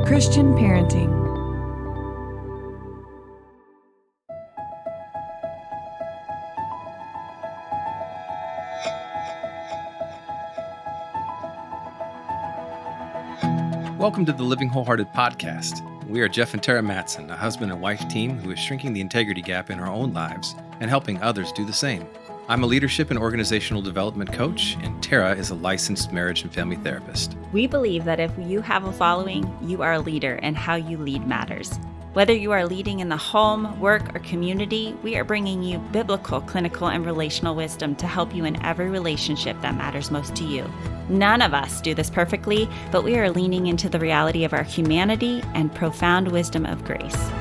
Christian parenting. Welcome to the Living Wholehearted podcast. We are Jeff and Tara Matson, a husband and wife team who is shrinking the integrity gap in our own lives and helping others do the same. I'm a leadership and organizational development coach, and Tara is a licensed marriage and family therapist. We believe that if you have a following, you are a leader, and how you lead matters. Whether you are leading in the home, work, or community, we are bringing you biblical, clinical, and relational wisdom to help you in every relationship that matters most to you. None of us do this perfectly, but we are leaning into the reality of our humanity and profound wisdom of grace.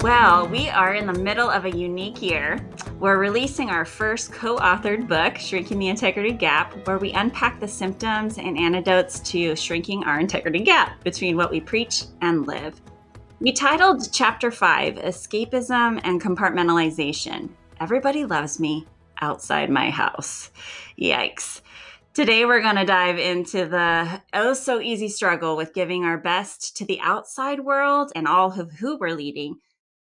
Well, we are in the middle of a unique year. We're releasing our first co-authored book, Shrinking the Integrity Gap, where we unpack the symptoms and antidotes to shrinking our integrity gap between what we preach and live. We titled Chapter 5, Escapism and Compartmentalization. Everybody loves me outside my house. Yikes. Today, we're going to dive into the oh-so-easy struggle with giving our best to the outside world and all of who we're leading,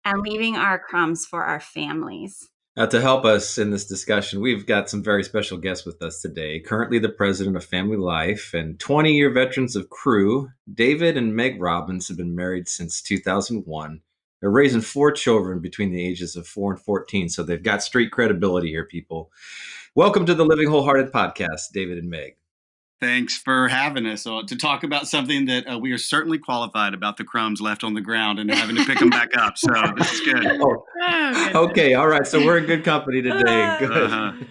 and leaving our crumbs for our families. To help us in this discussion, we've got some very special guests with us today. Currently the president of Family Life and 20-year veterans of Crew, David and Meg Robbins have been married since 2001. They're raising 4 children between the ages of 4 and 14, so they've got street credibility here, people. Welcome to the Living Wholehearted podcast, David and Meg. Thanks for having us to talk about something that we are certainly qualified about, the crumbs left on the ground and having to pick them back up. So this is good. Okay. All right. So we're in good company today. Good.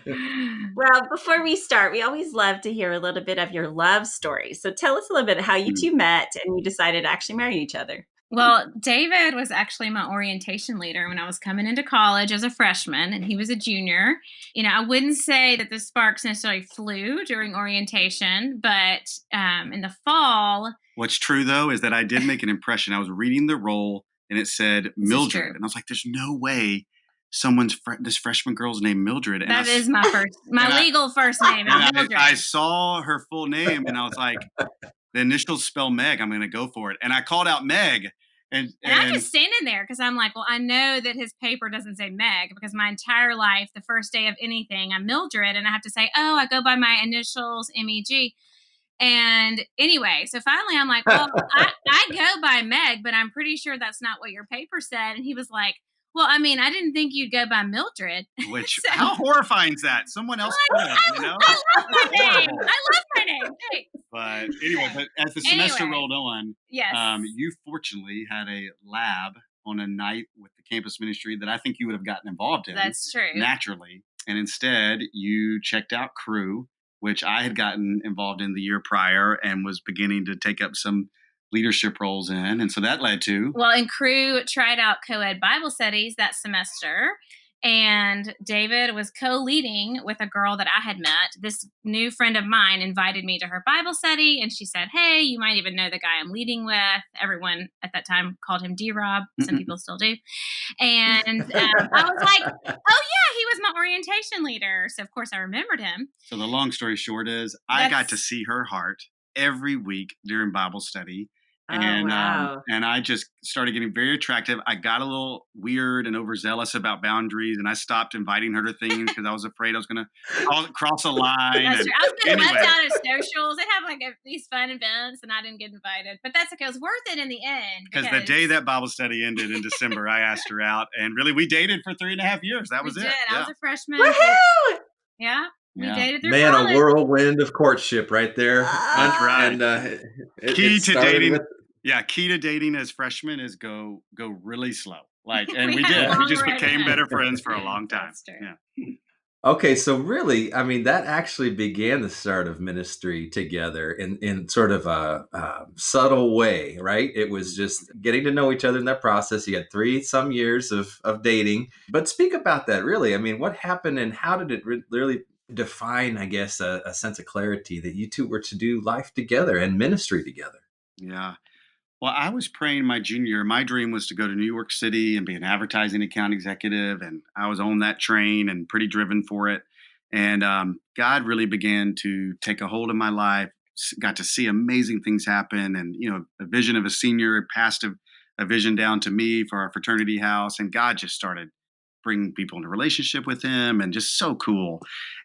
Well, before we start, we always love to hear a little bit of your love story. So tell us a little bit how you two met and you decided to actually marry each other. Well, David was actually my orientation leader when I was coming into college as a freshman, and he was a junior. You know, I wouldn't say that the sparks necessarily flew during orientation, but in the fall. What's true, though, is that I did make an impression. I was reading the roll, and it said Mildred. And I was like, there's no way this freshman girl's named Mildred. And that is my legal first name. Mildred. I saw her full name, and I was like, the initials spell Meg. I'm going to go for it. And I called out Meg. And I'm just standing there because I'm like, well, I know that his paper doesn't say Meg because my entire life, the first day of anything, I'm Mildred. And I have to say, oh, I go by my initials, MEG. And anyway, so finally I'm like, well, I go by Meg, but I'm pretty sure that's not what your paper said. And he was like, well, I mean, I didn't think you'd go by Mildred. Which, so, how horrifying is that? Someone else could have, you know? I love my name. Thanks. But anyway, as the semester rolled on, yes. You fortunately had a lab on a night with the campus ministry that I think you would have gotten involved in. That's true. Naturally. And instead, you checked out Crew, which I had gotten involved in the year prior and was beginning to take up some leadership roles in. And so that led to... Well, and Crew tried out co-ed Bible studies that semester. And David was co-leading with a girl that I had met. This new friend of mine invited me to her Bible study. And she said, hey, you might even know the guy I'm leading with. Everyone at that time called him D-Rob. Some people still do. And I was like, oh, yeah, he was my orientation leader. So, of course, I remembered him. So the long story short is I got to see her heart every week during Bible study. And and I just started getting very attractive. I got a little weird and overzealous about boundaries, and I stopped inviting her to things because I was afraid I was going to cross a line. That's true. I was getting left out at socials. They have these fun events, and I didn't get invited. But that's okay. It was worth it in the end. Because the day that Bible study ended in December, I asked her out, and really we dated for 3.5 years. That was it. I was a freshman. Woohoo! Yeah. We dated through Man, college. a whirlwind of courtship right there. That's right. And key to dating. Key to dating as freshmen is go really slow. And we did. We just became better friends for a long time. That's true. Yeah. Okay, so really, I mean, that actually began the start of ministry together in sort of a subtle way, right? It was just getting to know each other in that process. You had 3 some years of dating. But speak about that, really. I mean, what happened and how did it really define, I guess, a sense of clarity that you two were to do life together and ministry together? Yeah. Well, I was praying my junior year. My dream was to go to New York City and be an advertising account executive. And I was on that train and pretty driven for it. And God really began to take a hold of my life. Got to see amazing things happen. And, a vision of a senior passed a vision down to me for our fraternity house. And God just started bringing people into relationship with him and just so cool.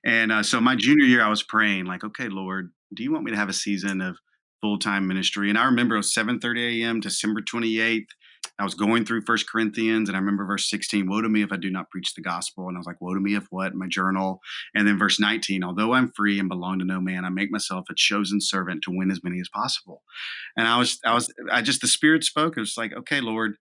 And so my junior year, I was praying like, okay, Lord, do you want me to have a season of full-time ministry? And I remember it was 7:30 a.m. December 28th. I was going through First Corinthians, and I remember verse 16, woe to me if I do not preach the gospel. And I was like, woe to me if what? In my journal. And then verse 19, although I'm free and belong to no man, I make myself a chosen servant to win as many as possible. And I just, the Spirit spoke. It was like, okay, Lord,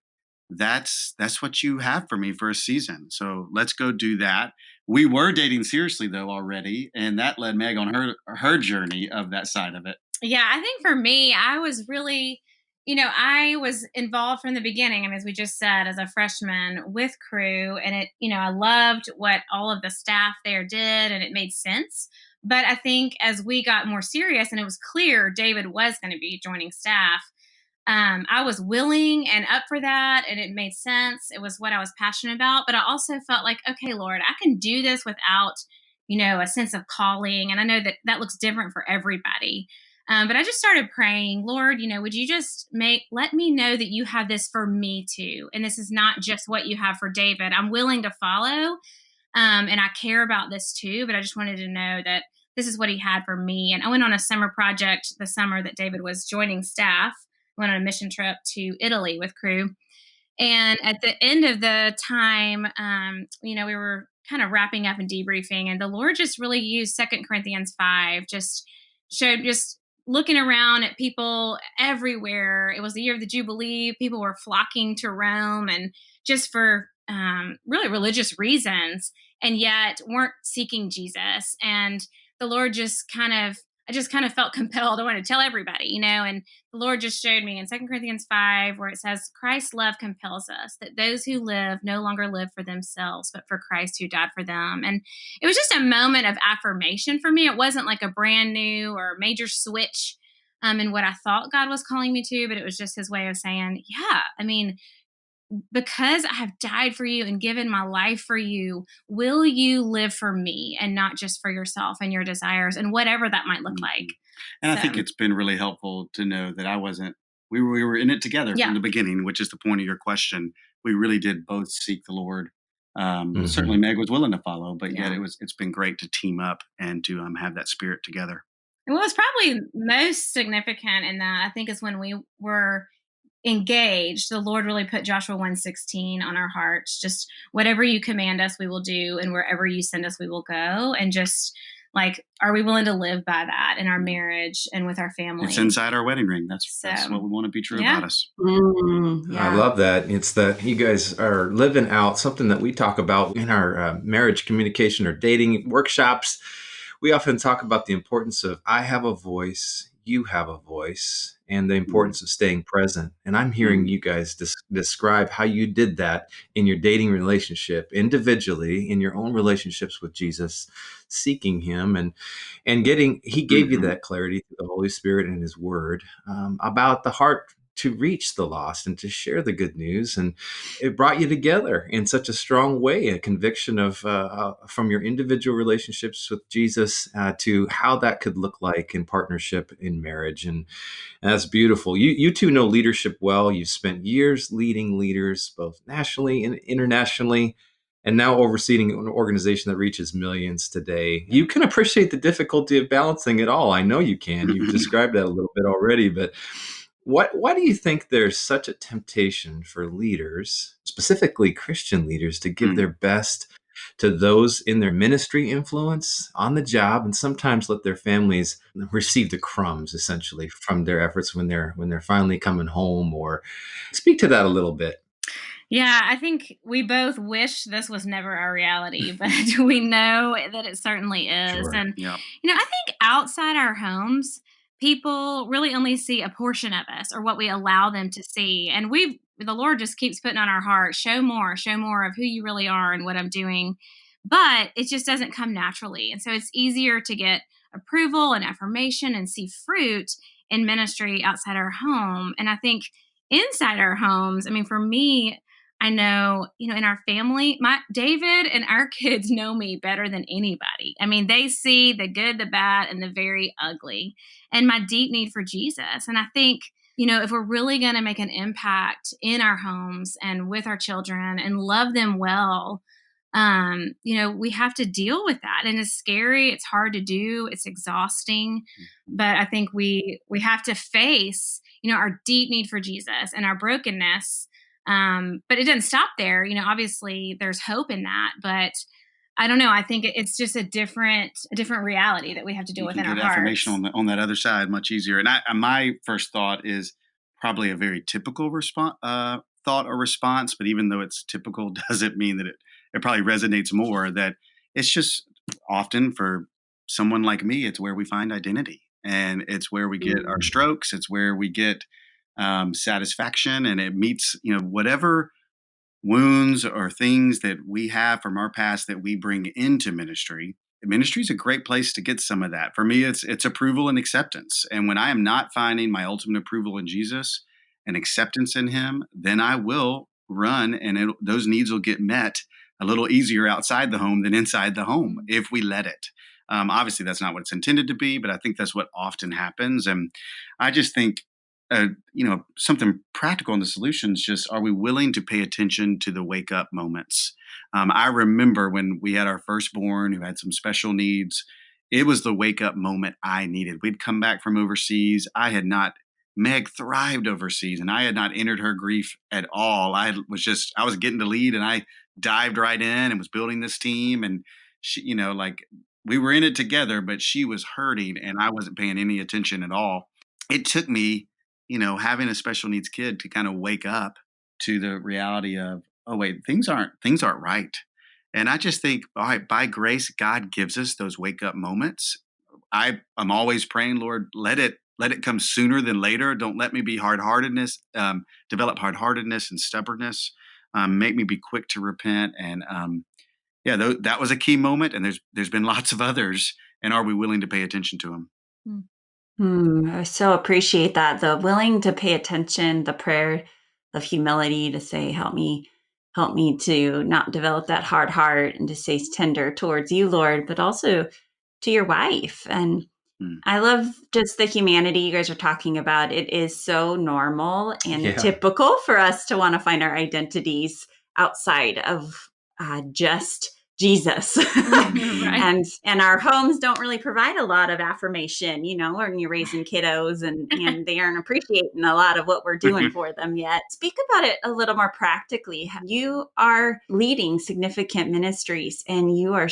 that's what you have for me for a season. So let's go do that. We were dating seriously though already, and that led Meg on her journey of that side of it. Yeah, I think for me, I was really, I was involved from the beginning. I mean, as we just said, as a freshman with Crew, and I loved what all of the staff there did, and it made sense. But I think as we got more serious and it was clear David was going to be joining staff, I was willing and up for that, and it made sense. It was what I was passionate about. But I also felt like, okay, Lord, I can do this without, a sense of calling. And I know that that looks different for everybody. But I just started praying, Lord, would you just let me know that you have this for me too, and this is not just what you have for David. I'm willing to follow, and I care about this too. But I just wanted to know that this is what he had for me. And I went on a summer project the summer that David was joining staff. Went on a mission trip to Italy with Crew. And at the end of the time, we were kind of wrapping up and debriefing, and the Lord just really used 2 Corinthians 5, just looking around at people everywhere. It was the year of the Jubilee. People were flocking to Rome, and just for really religious reasons, and yet weren't seeking Jesus. And the Lord I just kind of felt compelled. I wanted to tell everybody, and the Lord just showed me in 2 Corinthians 5, where it says, Christ's love compels us, that those who live no longer live for themselves, but for Christ who died for them. And it was just a moment of affirmation for me. It wasn't like a brand new or major switch in what I thought God was calling me to, but it was just his way of saying, yeah, I mean, because I have died for you and given my life for you, will you live for me and not just for yourself and your desires and whatever that might look like? And I think it's been really helpful to know that we were in it together from the beginning, which is the point of your question. We really did both seek the Lord. Certainly Meg was willing to follow, but yet it's been great to team up and to have that spirit together. And what was probably most significant in that, I think, is when we were engaged, the Lord really put Joshua 1:16 on our hearts. Just whatever you command us, we will do, and wherever you send us, we will go. And just like, are we willing to live by that in our marriage and with our family? It's inside our wedding ring. That's what we want to be true about us. I love that. It's that you guys are living out something that we talk about in our marriage communication or dating workshops. We often talk about the importance of I have a voice, you have a voice, and the importance of staying present. And I'm hearing you guys describe how you did that in your dating relationship, individually, in your own relationships with Jesus, seeking him and he gave you that clarity through the Holy Spirit and his word about the heart to reach the lost and to share the good news. And it brought you together in such a strong way, a conviction of from your individual relationships with Jesus to how that could look like in partnership in marriage. And that's beautiful. You two know leadership well. You've spent years leading leaders, both nationally and internationally, and now overseeing an organization that reaches millions today. You can appreciate the difficulty of balancing it all. I know you can. You've described that a little bit already, but why do you think there's such a temptation for leaders, specifically Christian leaders, to give their best to those in their ministry influence on the job, and sometimes let their families receive the crumbs essentially from their efforts when they're finally coming home? Or speak to that a little bit. Yeah, I think we both wish this was never our reality, but we know that it certainly is. Sure. And, I think outside our homes, people really only see a portion of us or what we allow them to see. And the Lord just keeps putting on our heart, show more of who you really are and what I'm doing. But it just doesn't come naturally. And so it's easier to get approval and affirmation and see fruit in ministry outside our home. And I think inside our homes, I mean, for me, I know, in our family, my David and our kids know me better than anybody. I mean, they see the good, the bad, and the very ugly, and my deep need for Jesus. And I think, if we're really going to make an impact in our homes and with our children and love them well, we have to deal with that. And it's scary. It's hard to do. It's exhausting. But I think we have to face, our deep need for Jesus and our brokenness. But it doesn't stop there. Obviously there's hope in that, but I don't know. I think it's just a different reality that we have to deal with in our hearts. Affirmation on that other side much easier. And my first thought is probably a very typical thought or response, but even though it's typical, doesn't mean that it probably resonates more. That it's just often for someone like me, it's where we find identity, and it's where we get our strokes. It's where we get satisfaction, and it meets whatever wounds or things that we have from our past that we bring into ministry. Ministry is a great place to get some of that. For me, it's approval and acceptance. And when I am not finding my ultimate approval in Jesus and acceptance in Him, then I will run, and those needs will get met a little easier outside the home than inside the home if we let it. Obviously, that's not what it's intended to be, but I think that's what often happens. And I just think something practical in the solutions. Just, are we willing to pay attention to the wake up moments? I remember when we had our firstborn who had some special needs. It was the wake up moment I needed. We'd come back from overseas. Meg thrived overseas, and I had not entered her grief at all. I was getting to lead, and I dived right in and was building this team. And she, we were in it together, but she was hurting and I wasn't paying any attention at all. It took me, having a special needs kid to kind of wake up to the reality of, oh wait, things aren't right. And I just think, all right, by grace, God gives us those wake up moments. I'm always praying, Lord, let it come sooner than later. Don't let me be develop hard-heartedness and stubbornness. Make me be quick to repent. And that was a key moment. And there's been lots of others. And are we willing to pay attention to them? I so appreciate that. The willing to pay attention, the prayer of humility to say, help me to not develop that hard heart and to stay tender towards you, Lord, but also to your wife. And I love just the humanity you guys are talking about. It is so normal and typical for us to want to find our identities outside of just Jesus. Right. and our homes don't really provide a lot of affirmation, when you're raising kiddos and they aren't appreciating a lot of what we're doing for them yet. Speak about it a little more practically. You are leading significant ministries and you are,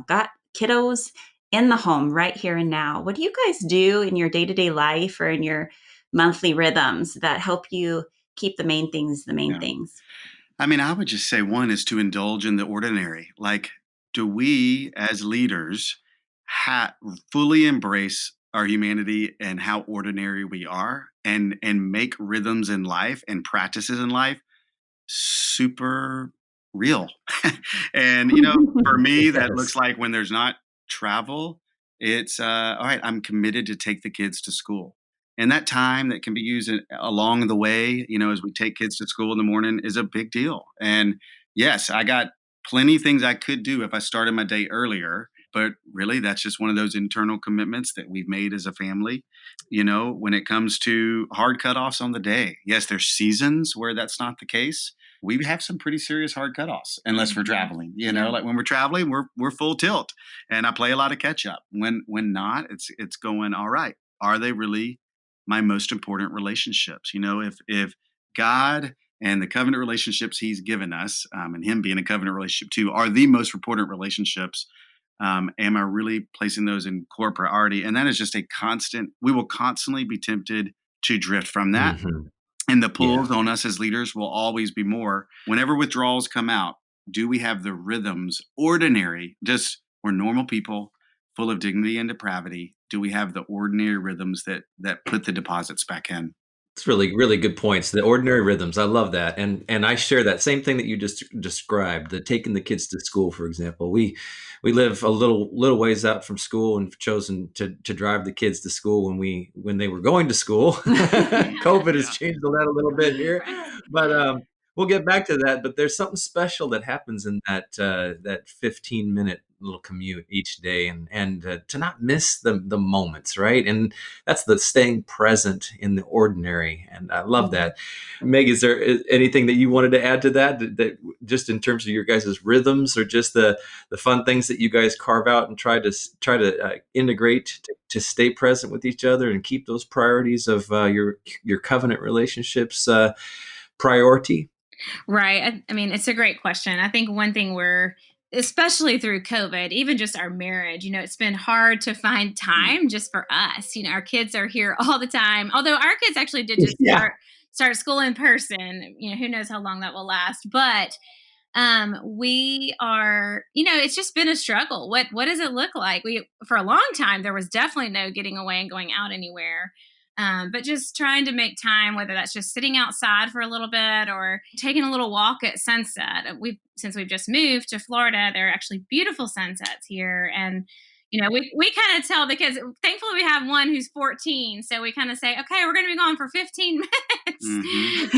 got kiddos in the home right here and now. What do you guys do in your day-to-day life or in your monthly rhythms that help you keep the main things things? I mean, I would just say one is to indulge in the ordinary. Like, do we as leaders fully embrace our humanity and how ordinary we are and make rhythms in life and practices in life super real? And, for me, that looks like when there's not travel, it's all right, I'm committed to take the kids to school. And that time that can be used along the way, as we take kids to school in the morning is a big deal. And yes, I got plenty of things I could do if I started my day earlier. But really, that's just one of those internal commitments that we've made as a family. When it comes to hard cutoffs on the day, yes, there's seasons where that's not the case. We have some pretty serious hard cutoffs unless we're traveling. Like when we're traveling, we're full tilt, and I play a lot of catch up. When not, it's going all right. Are they really my most important relationships? If God and the covenant relationships He's given us, and Him being a covenant relationship too, are the most important relationships, am I really placing those in core priority? And that is just we will constantly be tempted to drift from that. And the pulls on us as leaders will always be more. Whenever withdrawals come out, do we have the rhythms, ordinary, just we're normal people, full of dignity and depravity? Do we have the ordinary rhythms that put the deposits back in? It's really, really good points. The ordinary rhythms. I love that. And I share that same thing that you just described, the taking the kids to school, for example. We live a little ways out from school and chosen to drive the kids to school when they were going to school. COVID has changed that a little bit here. Right. But we'll get back to that. But there's something special that happens in that 15-minute little commute each day, and to not miss the moments, right? And that's the staying present in the ordinary. And I love that. Meg, is there anything that you wanted to add to that just in terms of your guys' rhythms, or just the fun things that you guys carve out and try to integrate to stay present with each other and keep those priorities of your covenant relationships priority? Right. I mean, it's a great question. I think one thing especially through COVID, even just our marriage, it's been hard to find time just for us. Our kids are here all the time. Although our kids actually did just Yeah. start school in person. Who knows how long that will last. But we are, it's just been a struggle. What does it look like? For a long time there was definitely no getting away and going out anywhere. But just trying to make time, whether that's just sitting outside for a little bit or taking a little walk at sunset. Since we've just moved to Florida, there are actually beautiful sunsets here. And, we kind of tell the kids, thankfully we have one who's 14. So we kind of say, okay, we're going to be gone for 15 minutes.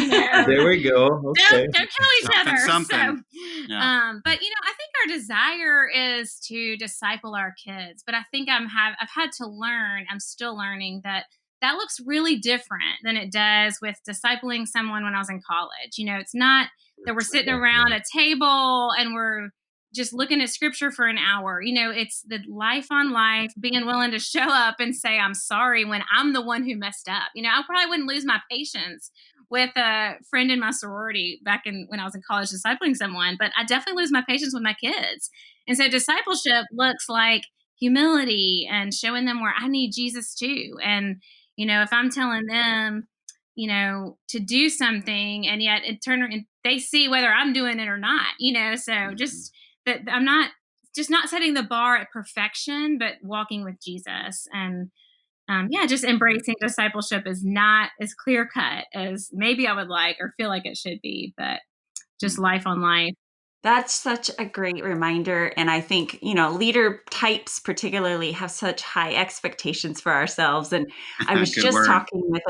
There we go. Okay. Don't kill each other. Something. So, Yeah. but I think our desire is to disciple our kids. But I think I've had to learn. I'm still learning that looks really different than it does with discipling someone when I was in college. It's not that we're sitting around a table and we're just looking at scripture for an hour. It's the life on life, being willing to show up and say, I'm sorry when I'm the one who messed up. I probably wouldn't lose my patience with a friend in my sorority back when I was in college discipling someone, but I definitely lose my patience with my kids. And so discipleship looks like humility and showing them where I need Jesus too. And if I'm telling them, to do something, and yet and they see whether I'm doing it or not, so just that I'm not setting the bar at perfection, but walking with Jesus. And just embracing discipleship is not as clear cut as maybe I would like or feel like it should be, but just life on life. That's such a great reminder. And I think, leader types particularly have such high expectations for ourselves. And I was Good just word. talking with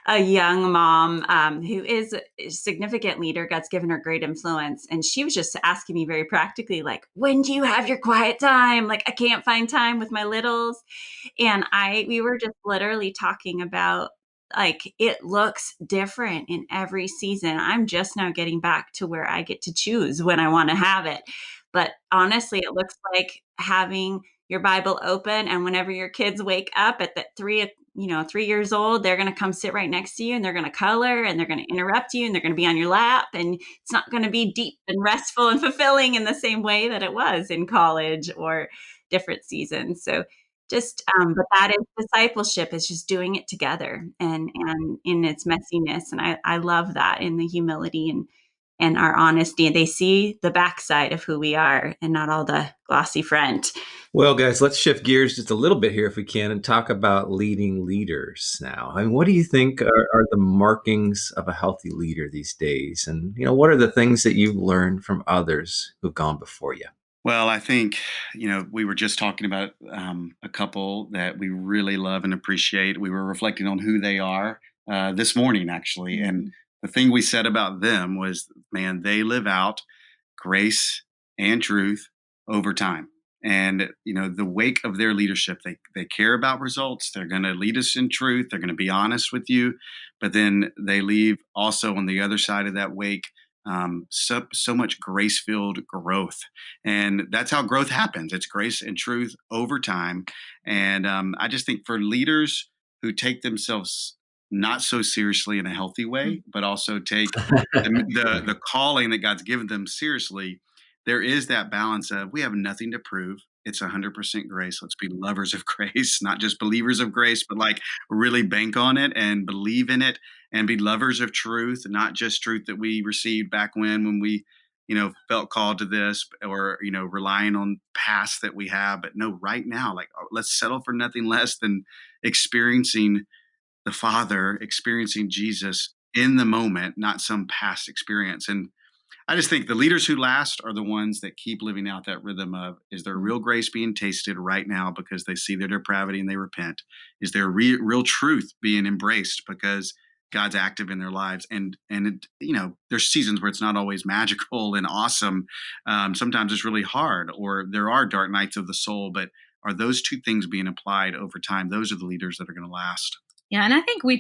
a young mom who is a significant leader. God's given her great influence. And she was just asking me very practically, like, when do you have your quiet time? Like, I can't find time with my littles. And we were just literally talking about, like, it looks different in every season. I'm just now getting back to where I get to choose when I want to have it. But honestly, it looks like having your Bible open, and whenever your kids wake up at that 3 years old, they're going to come sit right next to you, and they're going to color, and they're going to interrupt you, and they're going to be on your lap. And it's not going to be deep and restful and fulfilling in the same way that it was in college or different seasons. So but that is discipleship, is just doing it together, and in its messiness. And I love that, in the humility and our honesty. They see the backside of who we are and not all the glossy front. Well, guys, let's shift gears just a little bit here if we can and talk about leading leaders now. I mean, what do you think are the markings of a healthy leader these days? And, what are the things that you've learned from others who've gone before you? Well, I think, we were just talking about a couple that we really love and appreciate. We were reflecting on who they are this morning, actually. And the thing we said about them was, man, they live out grace and truth over time. And, the wake of their leadership, they care about results. They're going to lead us in truth. They're going to be honest with you. But then they leave also on the other side of that wake so much grace filled growth. And that's how growth happens. It's grace and truth over time. And I just think for leaders who take themselves not so seriously in a healthy way, but also take the calling that God's given them seriously, there is that balance of, we have nothing to prove. It's 100% grace. Let's be lovers of grace, not just believers of grace, but like really bank on it and believe in it, and be lovers of truth, not just truth that we received back when we, felt called to this, or, relying on past that we have, but no, right now, like, let's settle for nothing less than experiencing the Father, experiencing Jesus in the moment, not some past experience. And I just think the leaders who last are the ones that keep living out that rhythm of, is there real grace being tasted right now because they see their depravity and they repent? Is there real truth being embraced because God's active in their lives? And it, there's seasons where it's not always magical and awesome. Sometimes it's really hard, or there are dark nights of the soul. But are those two things being applied over time? Those are the leaders that are going to last. Yeah, and I think we're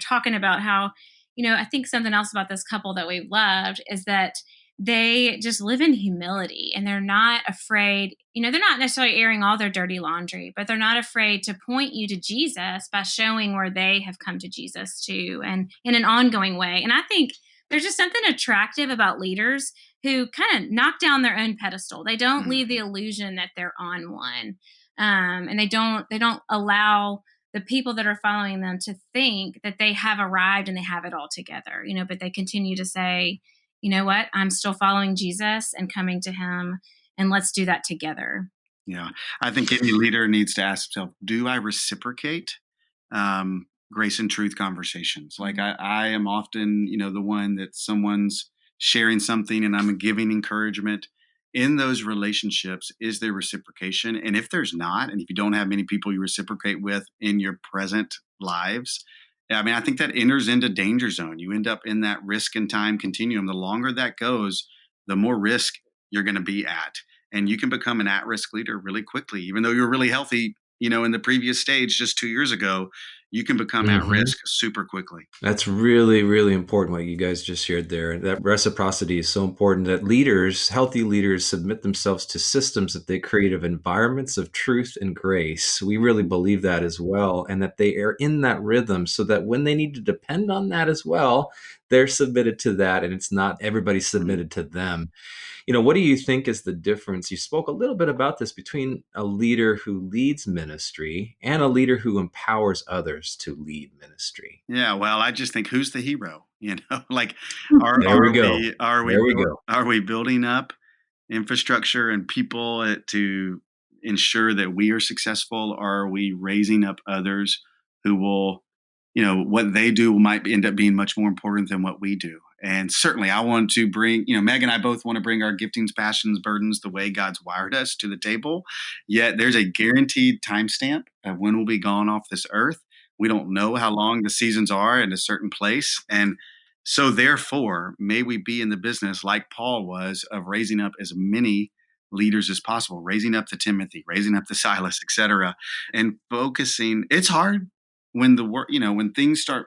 talking about how, I think something else about this couple that we've loved is that they just live in humility, and they're not afraid, they're not necessarily airing all their dirty laundry, but they're not afraid to point you to Jesus by showing where they have come to Jesus too, and in an ongoing way. And I think there's just something attractive about leaders who kind of knock down their own pedestal. They don't leave the illusion that they're on one. And they don't allow the people that are following them to think that they have arrived and they have it all together, but they continue to say, you know what, I'm still following Jesus and coming to him, and let's do that together. Yeah. I think any leader needs to ask himself, do I reciprocate grace and truth conversations? Like I am often, the one that someone's sharing something and I'm giving encouragement. In those relationships, is there reciprocation? And if there's not, and if you don't have many people you reciprocate with in your present lives, I mean, I think that enters into danger zone. You end up in that risk and time continuum. The longer that goes, the more risk you're going to be at. And you can become an at-risk leader really quickly, even though you're really healthy, in the previous stage just 2 years ago. You can become at risk super quickly. That's really, really important what you guys just shared there. That reciprocity is so important, that leaders, healthy leaders, submit themselves to systems that they create of environments of truth and grace. We really believe that as well, and that they are in that rhythm so that when they need to depend on that as well, they're submitted to that, and it's not everybody submitted to them. What do you think is the difference? You spoke a little bit about this between a leader who leads ministry and a leader who empowers others to lead ministry. Yeah, well, I just think, who's the hero? Like, There we go. are we building up infrastructure and people to ensure that we are successful? Or are we raising up others who will, what they do might end up being much more important than what we do? And certainly I want to bring, Meg and I both want to bring our giftings, passions, burdens, the way God's wired us to the table. Yet there's a guaranteed timestamp of when we'll be gone off this earth. We don't know how long the seasons are in a certain place. And so therefore, may we be in the business like Paul was, of raising up as many leaders as possible, raising up the Timothy, raising up the Silas, etc., and focusing. It's hard when the work, when things start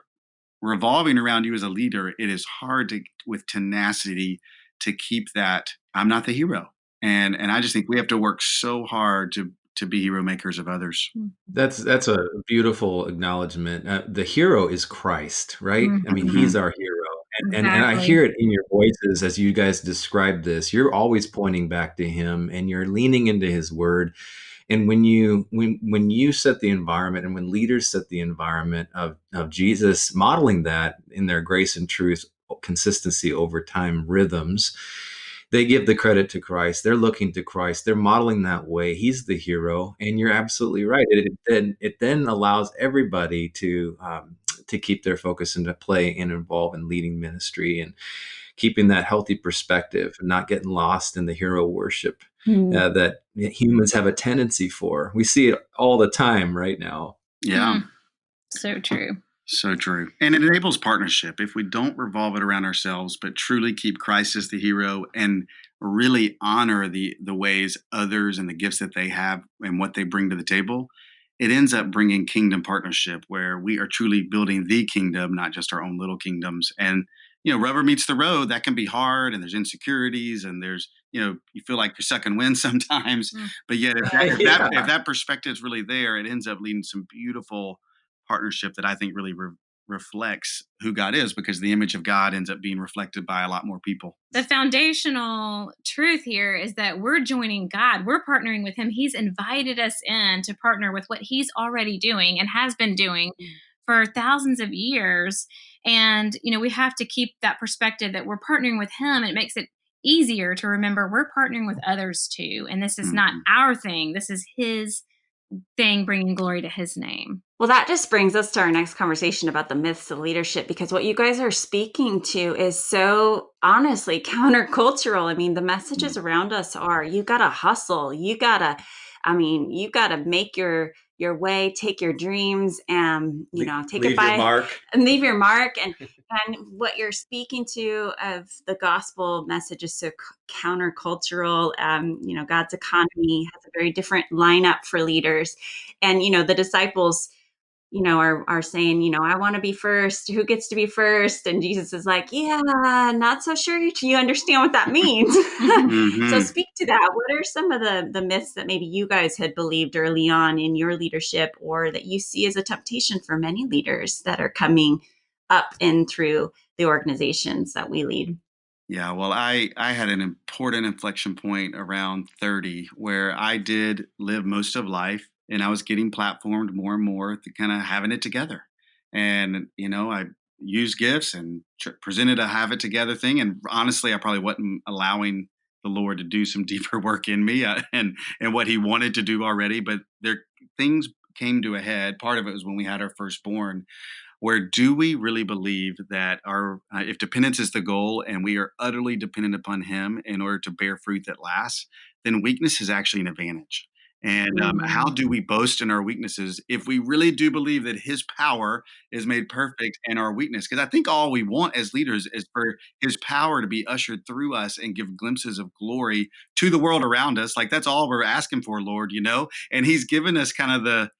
revolving around you as a leader. It is hard to, with tenacity, to keep that. I'm not the hero, and I just think we have to work so hard to be hero makers of others. That's a beautiful acknowledgement. The hero is Christ, right? I mean, he's our hero. And I hear it in your voices as you guys describe this. You're always pointing back to him, and you're leaning into his word. And when you set the environment, and when leaders set the environment of Jesus modeling that in their grace and truth, consistency over time, rhythms, they give the credit to Christ. They're looking to Christ. They're modeling that way. He's the hero. And you're absolutely right. It then allows everybody to keep their focus and to play and involve in leading ministry and keeping that healthy perspective and not getting lost in the hero worship that humans have a tendency for. We see it all the time right now. Yeah. So true. So true. And it enables partnership. If we don't revolve it around ourselves, but truly keep Christ as the hero and really honor the ways others and the gifts that they have and what they bring to the table, it ends up bringing kingdom partnership where we are truly building the kingdom, not just our own little kingdoms. And, rubber meets the road. That can be hard, and there's insecurities, and there's, you feel like you're sucking wind sometimes. But yet if that perspective is really there, it ends up leading to some beautiful partnership that I think really reflects who God is, because the image of God ends up being reflected by a lot more people. The foundational truth here is that we're joining God. We're partnering with him. He's invited us in to partner with what he's already doing and has been doing for thousands of years. And, we have to keep that perspective that we're partnering with him. It makes it easier to remember we're partnering with others too. And this is not our thing. This is his thing bringing glory to his name. Well, that just brings us to our next conversation about the myths of leadership, because what you guys are speaking to is so honestly countercultural. I mean, the messages around us are, you got to hustle. You got to make your way, take your dreams and, take it leave your by mark. and leave your mark. And what you're speaking to of the gospel message is so countercultural. God's economy has a very different lineup for leaders. And, the disciples, are saying, I want to be first. Who gets to be first? And Jesus is like, yeah, not so sure you understand what that means. So speak to that. What are some of the myths that maybe you guys had believed early on in your leadership, or that you see as a temptation for many leaders that are coming up and through the organizations that we lead? Yeah, well, I had an important inflection point around 30 where I did live most of life and I was getting platformed more and more to kind of having it together. And, I used gifts and presented a have it together thing. And honestly, I probably wasn't allowing the Lord to do some deeper work in me and what he wanted to do already. But there things came to a head. Part of it was when we had our firstborn, where do we really believe that our if dependence is the goal and we are utterly dependent upon him in order to bear fruit that lasts, then weakness is actually an advantage. And how do we boast in our weaknesses if we really do believe that his power is made perfect in our weakness? Because I think all we want as leaders is for his power to be ushered through us and give glimpses of glory to the world around us. Like, that's all we're asking for, Lord, and he's given us kind of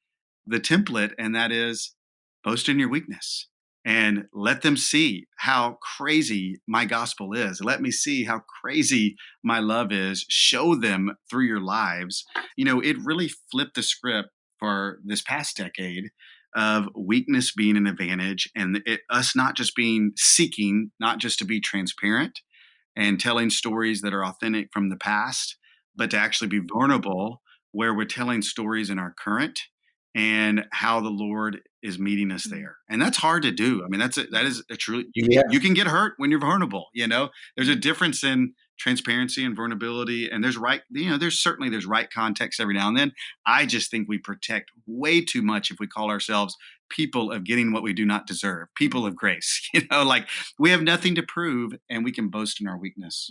the template, and that is boast in your weakness and let them see how crazy my gospel is. Let me see how crazy my love is. Show them through your lives. It really flipped the script for this past decade of weakness being an advantage, and us not just being seeking, not just to be transparent and telling stories that are authentic from the past, but to actually be vulnerable, where we're telling stories in our current and how the Lord is meeting us there. And that's hard to do. I mean, that is a truly, Yeah. you can get hurt when you're vulnerable. There's a difference in transparency and vulnerability. And there's right context every now and then. I just think we protect way too much if we call ourselves people of getting what we do not deserve, people of grace. Like, we have nothing to prove and we can boast in our weakness.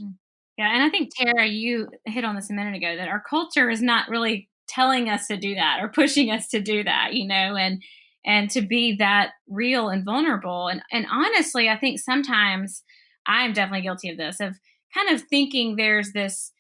Yeah, and I think, Tara, you hit on this a minute ago, that our culture is not really telling us to do that or pushing us to do that, and to be that real and vulnerable. And honestly, I think sometimes I'm definitely guilty of this, of kind of thinking there's this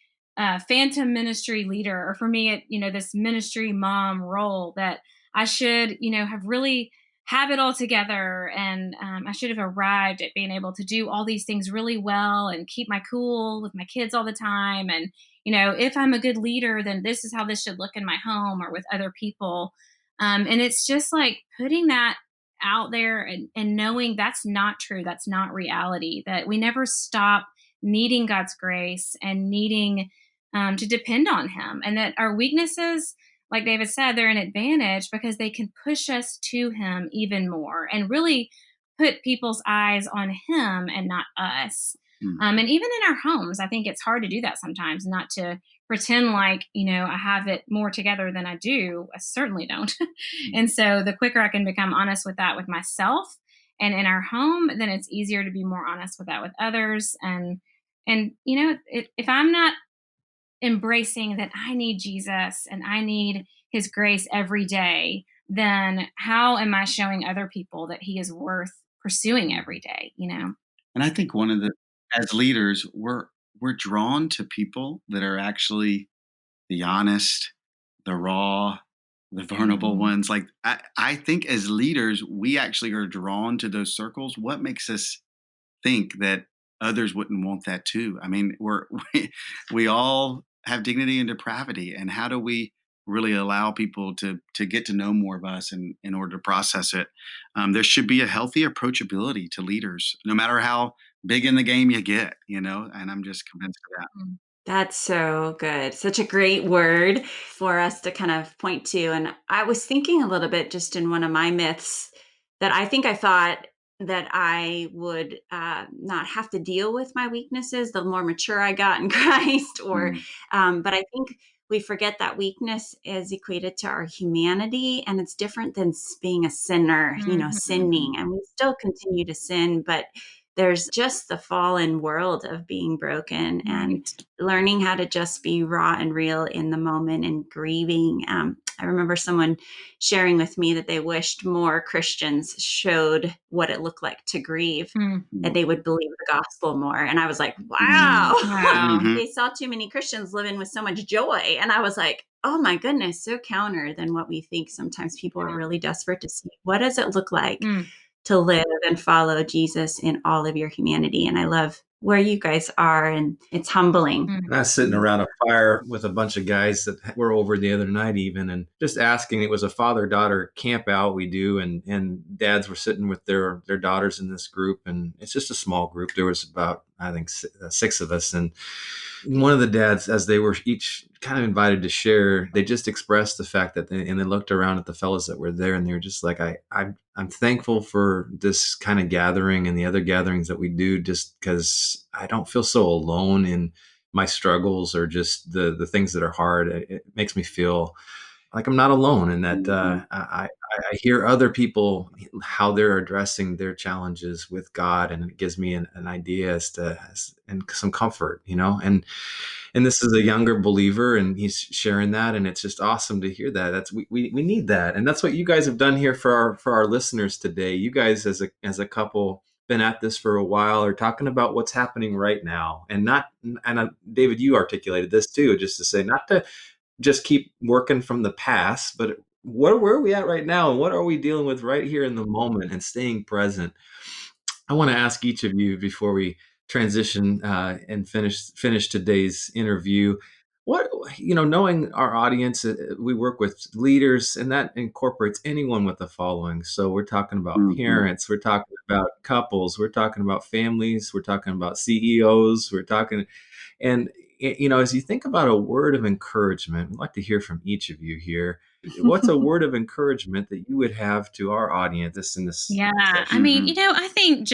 phantom ministry leader, or for me, this ministry mom role that I should, have really have it all together, and I should have arrived at being able to do all these things really well and keep my cool with my kids all the time. And if I'm a good leader, then this is how this should look in my home or with other people. And it's just like putting that out there, and knowing that's not true, that's not reality, that we never stop needing God's grace and needing to depend on him, and that our weaknesses, like David said, they're an advantage because they can push us to him even more and really put people's eyes on him and not us. And even in our homes, I think it's hard to do that sometimes, not to pretend like, I have it more together than I do. I certainly don't. And so the quicker I can become honest with that with myself and in our home, then it's easier to be more honest with that with others. And if I'm not embracing that I need Jesus and I need his grace every day, then how am I showing other people that he is worth pursuing every day, And I think as leaders, we're drawn to people that are actually the honest, the raw, the vulnerable ones. Like, I think as leaders, we actually are drawn to those circles. What makes us think that others wouldn't want that too? I mean, we all have dignity and depravity, and how do we really allow people to get to know more of us in order to process it? There should be a healthy approachability to leaders, no matter how big in the game you get, and I'm just convinced of that. That's so good. Such a great word for us to kind of point to. And I was thinking a little bit just in one of my myths that I think I thought that I would not have to deal with my weaknesses the more mature I got in Christ. But I think we forget that weakness is equated to our humanity, and it's different than being a sinner, sinning. And we still continue to sin, but there's just the fallen world of being broken and learning how to just be raw and real in the moment and grieving. I remember someone sharing with me that they wished more Christians showed what it looked like to grieve, and they would believe the gospel more. And I was like, wow. They saw too many Christians living with so much joy. And I was like, oh my goodness, so counter than what we think. Sometimes people are really desperate to see, what does it look like to live and follow Jesus in all of your humanity? And I love where you guys are, and it's humbling. And I was sitting around a fire with a bunch of guys that were over the other night even, and just asking. It was a father-daughter camp out we do, and dads were sitting with their daughters in this group, and it's just a small group. There was about, I think, 6 of us, and one of the dads, as they were each kind of invited to share, they just expressed the fact that they looked around at the fellows that were there, and they were just like, I'm thankful for this kind of gathering and the other gatherings that we do, just because I don't feel so alone in my struggles or just the things that are hard. It makes me feel like I'm not alone, and that I hear other people, how they're addressing their challenges with God, and it gives me an idea and some comfort, and this is a younger believer, and he's sharing that, and it's just awesome to hear that. We need that, and that's what you guys have done here for our listeners today. You guys, as a couple, been at this for a while, are talking about what's happening right now, and David, you articulated this too, just to say not to just keep working from the past, but where are we at right now, and what are we dealing with right here in the moment, and staying present. I want to ask each of you before we transition and finish today's interview, what, knowing our audience, we work with leaders, and that incorporates anyone with a following. So we're talking about parents, we're talking about couples, we're talking about families, we're talking about CEOs, and as you think about a word of encouragement, I'd like to hear from each of you here. What's a word of encouragement that you would have to our audience in this? Yeah. I mean, I think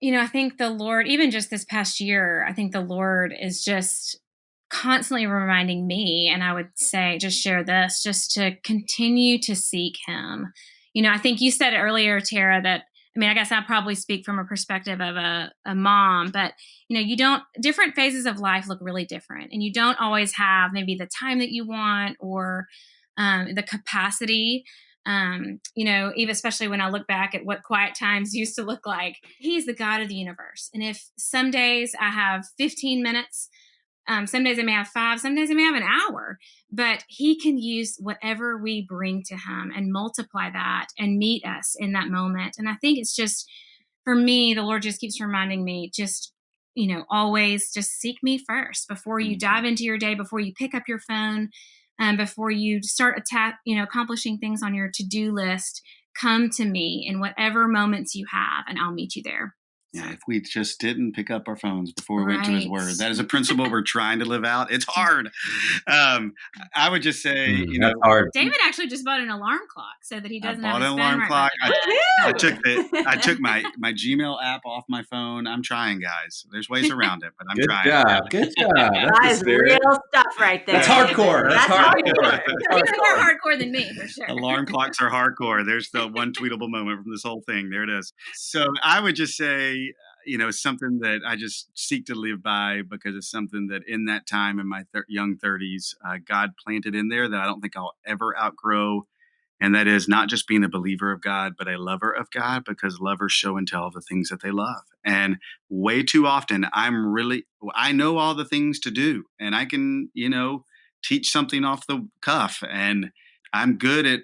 I think the Lord, even just this past year, I think the Lord is just constantly reminding me, and I would say, just share this, just to continue to seek Him. I think you said earlier, Tara, that, I guess I probably speak from a perspective of a mom, but different phases of life look really different, and you don't always have maybe the time that you want, or the capacity. Even especially when I look back at what quiet times used to look like. He's the God of the universe. And if some days I have 15 minutes, some days I may have 5, some days I may have an hour, but He can use whatever we bring to Him and multiply that and meet us in that moment. And I think it's just, for me, the Lord just keeps reminding me, just, always just seek me first before you dive into your day, before you pick up your phone, before you start accomplishing things on your to-do list. Come to me in whatever moments you have, and I'll meet you there. Yeah, if we just didn't pick up our phones before we went to His Word. That is a principle we're trying to live out. It's hard. I would just say, that's hard. David actually just bought an alarm clock so that he doesn't have his phone. I bought an alarm clock. Right. I took my Gmail app off my phone. I'm trying, guys. There's ways around it, but I'm trying. Good job. That is real stuff right there. That's hardcore. That's hardcore. He's more hardcore than me, for sure. Alarm clocks are hardcore. There's the one tweetable moment from this whole thing. There it is. So I would just say, something that I just seek to live by, because it's something that in that time in my young 30s, God planted in there that I don't think I'll ever outgrow. And that is not just being a believer of God, but a lover of God, because lovers show and tell the things that they love. And way too often I know all the things to do, and I can, teach something off the cuff, and I'm good at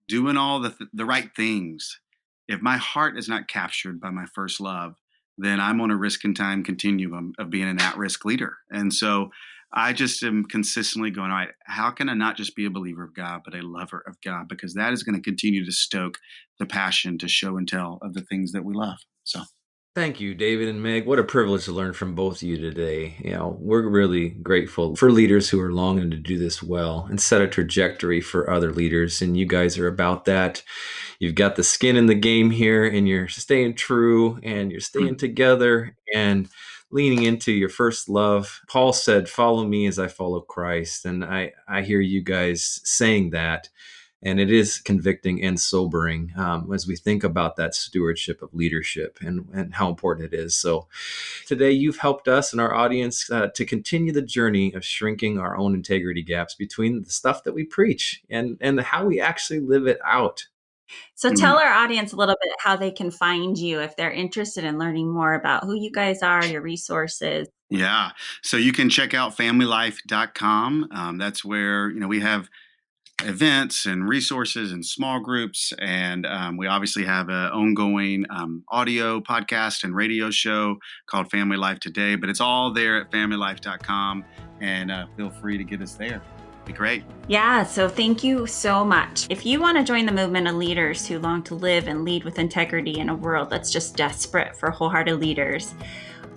doing all the right things. If my heart is not captured by my first love, then I'm on a risk and time continuum of being an at-risk leader. And so I just am consistently going, all right, how can I not just be a believer of God, but a lover of God? Because that is going to continue to stoke the passion to show and tell of the things that we love. So thank you, David and Meg. What a privilege to learn from both of you today. We're really grateful for leaders who are longing to do this well and set a trajectory for other leaders. And you guys are about that. You've got the skin in the game here, and you're staying true, and you're staying together. And leaning into your first love. Paul said, "Follow me as I follow Christ." And I hear you guys saying that. And it is convicting and sobering as we think about that stewardship of leadership and how important it is. So today you've helped us and our audience to continue the journey of shrinking our own integrity gaps between the stuff that we preach and how we actually live it out. So tell our audience a little bit how they can find you if they're interested in learning more about who you guys are, your resources. Yeah. So you can check out familylife.com. That's where, we have events and resources and small groups. And we obviously have an ongoing audio podcast and radio show called Family Life Today, but it's all there at familylife.com, and feel free to get us there. Be great. Yeah, so thank you so much. If you want to join the movement of leaders who long to live and lead with integrity in a world that's just desperate for wholehearted leaders,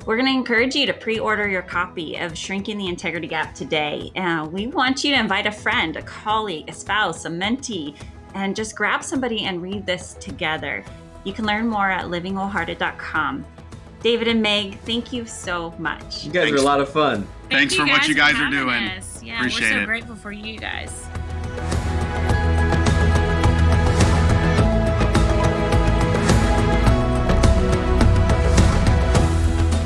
we're going to encourage you to pre-order your copy of Shrinking the Integrity Gap today. We want you to invite a friend, a colleague, a spouse, a mentee, and just grab somebody and read this together. You can learn more at livingwholehearted.com. David and Meg, thank you so much. You guys are a lot of fun. Thanks for what you guys are doing. Yeah, Appreciate we're so it. grateful for you guys.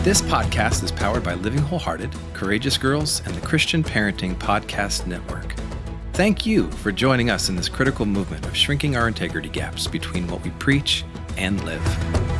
This podcast is powered by Living Wholehearted, Courageous Girls, and the Christian Parenting Podcast Network. Thank you for joining us in this critical movement of shrinking our integrity gaps between what we preach and live.